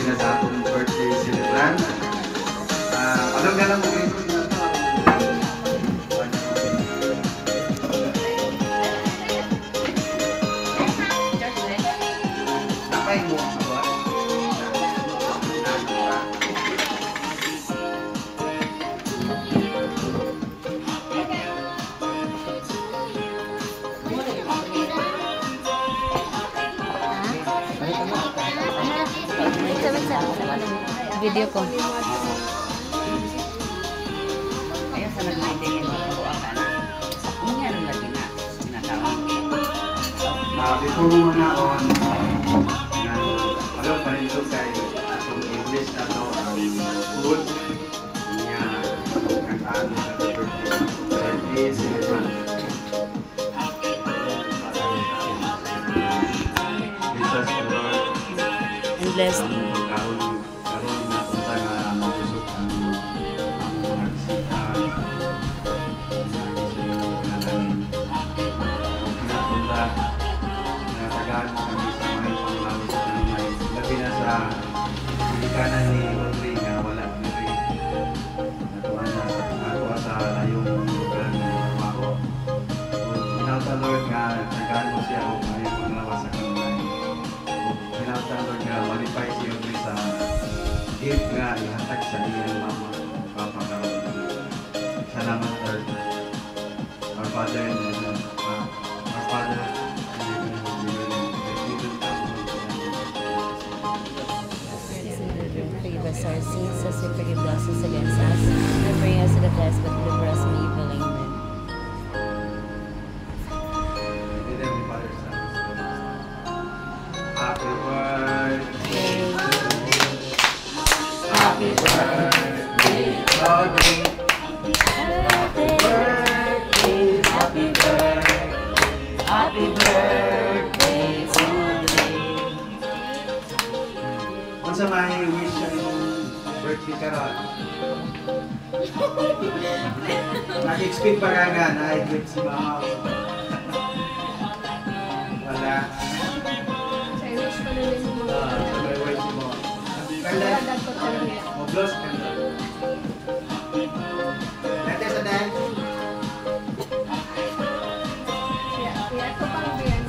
na sa atong birthday celebrant. Alam nga lang mo ito na ito. Napay mo ang sabat. Video ko. Kaya sa nag-meeting yung magkakuakan, hindi nga nung lagi na sinatawag. Before mo na on, alam pa rin ito kay atong English na ito, food, niya, kantaan sa birthday celebrant. Jesus the Lord. And blessed. Kanan ni Audrey nga wala ni Ray. Natuwa na sa layong lugar ng trabaho. Pinauta Lord nga nagkaan mo siya o mayroong panglawas sa kanunay. Pinauta Lord nga malipay si Audrey sa gift nga ihatag sa iyang mama papa karon. Salamat Lord. Our Father in heaven, our Father forgive us our sins as we forgive those who sin against us. And bring us to the blessed, but deliver us from evil. Amen. Happy birthday. Happy birthday, Audrey. Happy birthday, happy birthday, happy birthday to you. Kung sa may wish sa inyong birthday karon, nag-expect pa nga na i-gift si mama. Wala. Sa wish ko na rin mo mga Sa may wish mo. Kanda, ko talaga. mo-blows kanda. Nate sa dahil. Kaya ito pang biyan.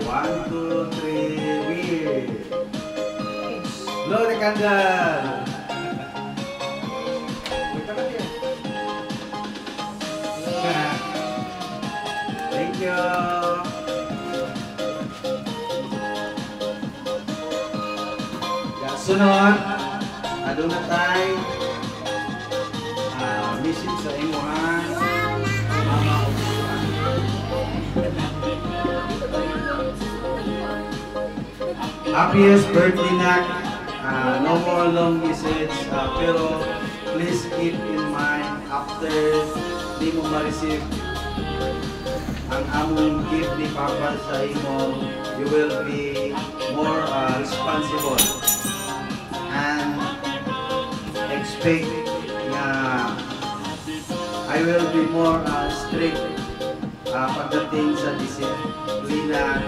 One, two, three, weird. Blow the candle. Thank you. Sunod, aduna tayo message sa imuhan mama o happiest birthday nak. No more long message, pero please keep in mind after di mo ma-receive ang among gift ni Papa sa imo, you will be more responsible and expect na I will be more strict pagdating sa disiplina.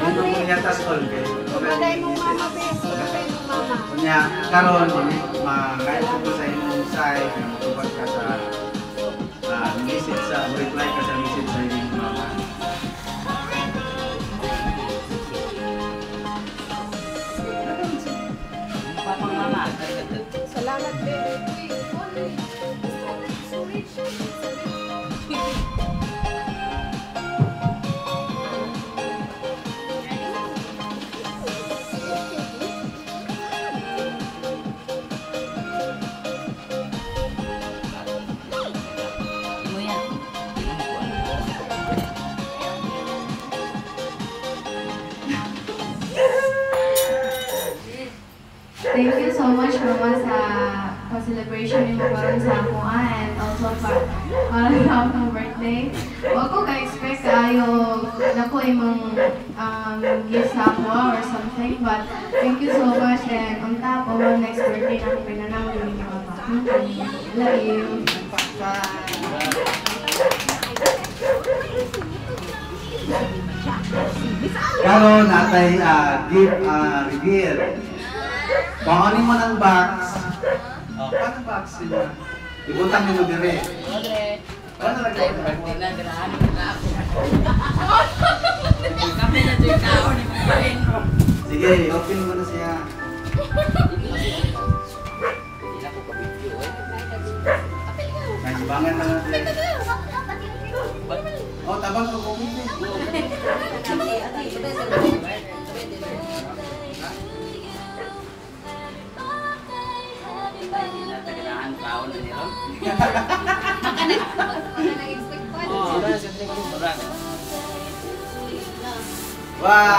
Ano mo niya tasol kay? Pagay mo mama, bes. Pagay mo mama. Kanya karon kahit ko sa imong side nga matubag ka sa message sa reply ka sa message sa imong mama. Papang mama. Salamat, bes. Thank you so much Mama sa celebration ni mo karon sa ako and also para sa akong birthday. Wa ko ka-expect kayo na ko imong gift sa ako or something, but thank you so much and on top of next birthday na ako pinanang ni Mama. Love you. Karon natay gift reveal. Kuhanin mo ng box. Oh, paano box sila? Ibutang mo dire. Paano lagay mo? Sige, open mo na siya. Nasibangan na natin. Oh, tabang ko kung wow!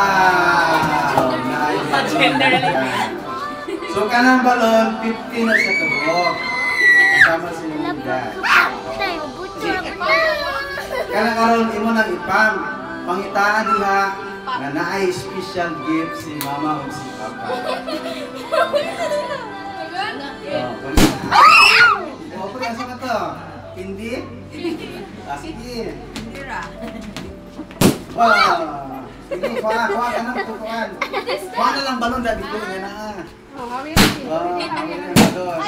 So kanang balon, 50 na sa tubok. Kasama sa inyong dad. Kanang karon imo nang ipam. Pangitaan diha nga naay special gift si Mama ug si Papa. Oh, pwede asa ka to? Hindi? Sige. Wow! Sige, kuha ka ng tutuan. Kuha na lang balon dahil ko nga na. Oh, hawi na siya. Hawin na balon.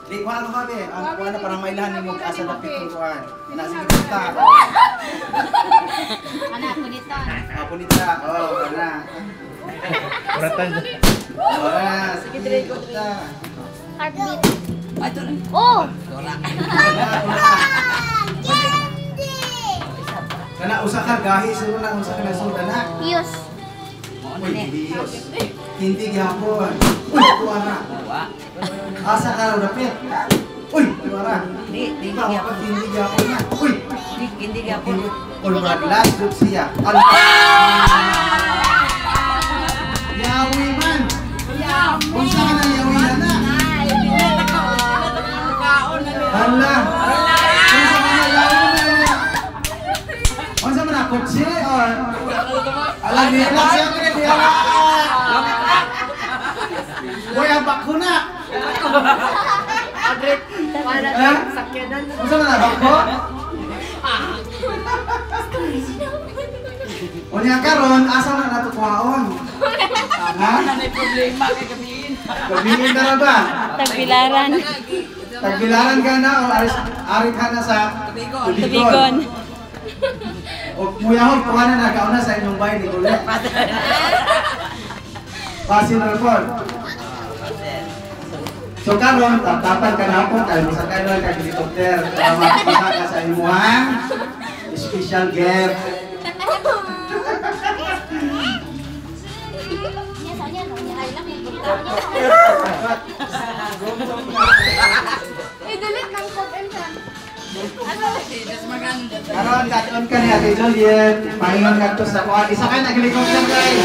Di, kuha ka be. Ang kuha na parang mailahan mo asa na pituan. Sige, punta. Punita. Oh, kana. Kuratan. Sige, dire ko ta. Heartbeat. Oh! Kana usa ka gahi sino na usa ka nasultan na. Yus. Uy, Diyos. Hindi gyapon. Uy, tuwa na. Asa ka raw dapit. Uy, tuwa na. Hindi gyapon. Hindi gyapon na. Uy, Hindi gyapon. All right, last group siya. Allah. Yawi man. Unsa ka na yawi na? Allah. Unsa ka na yawi na? Unsa man ako si or alam niya lang siya kaya diya. Boy, abak ko na. Sakyanan na. Unsa man abak ko? Unya karon asa na nato kuhaon? Ha? May problema kay gabiin. Gabihin na ra ba? Tagbilaran. Tagbilaran ka na o ari ka na sa Tubigon. O muyahon kuha na nagauna sa inyong bahay ni Kulit. Pasin report. So karon tatapan ka na po kay misakay na kay helicopter para makita ka sa imuhang special gift. I-delete ng code and send. Karon katon ka ni Ate Juliet, pahingon ka to sa kuha. Isa ka na helicopter guys.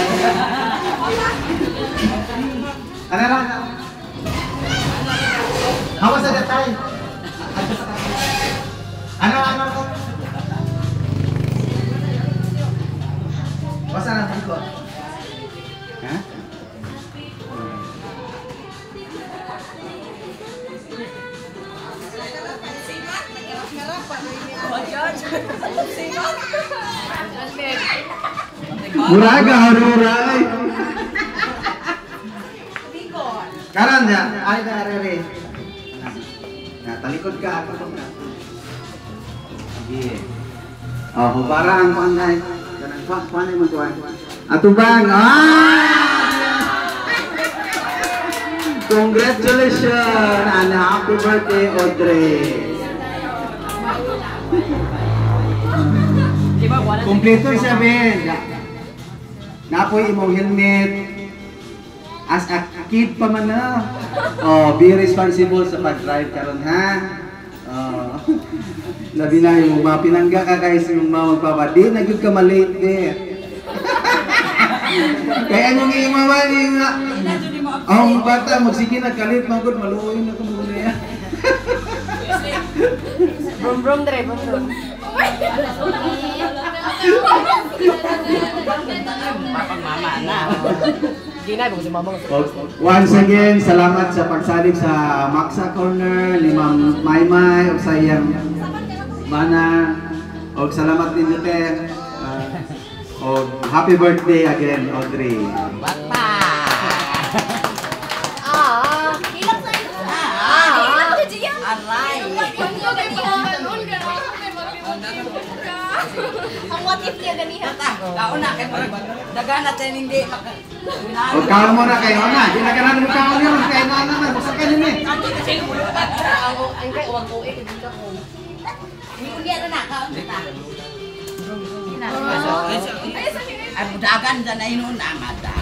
Ano ra? Hawa sa detay. Ano? Basa na dito. Ha? Muraga haruray. Karan ya, ay na arere. Na talikod ka ako ka. Sige. Oh, hubaraan ko anay. Kanang kuan mo tuan. Atubang. Congratulations and happy birthday Audrey. Kompleto sabihin. Napoy imong helmet. As a kid pa man na. Oh, be responsible sa pag-drive karon ha. Oh. Labi na yung mga pinangga ka guys yung mga magpapadi, nagyud ka malate there. Kaya anong imamani nga. Ang bata, magsige na kalit, magod, maluoy na kung muna yan. Brum brum dre, brum brum. Papang mama na. Ginay mo si mama. Once again, salamat sa pagsalig sa Maksa Corner ni Ma'am Maymay o sa iyang mana. O salamat din Ter. O happy birthday again, Audrey. Bata. Ilang sa'yo? Aray. Ang what if niya ganihan? Kauna kay dagan natin hindi O kaon mo na kayo na. Di na ka na kaon yun. Kaya na. Basta ka nyo eh. Ang kay uwag ko eh. Hindi ka ko. Niunya na kaon kita. Ay budagan na inon amada.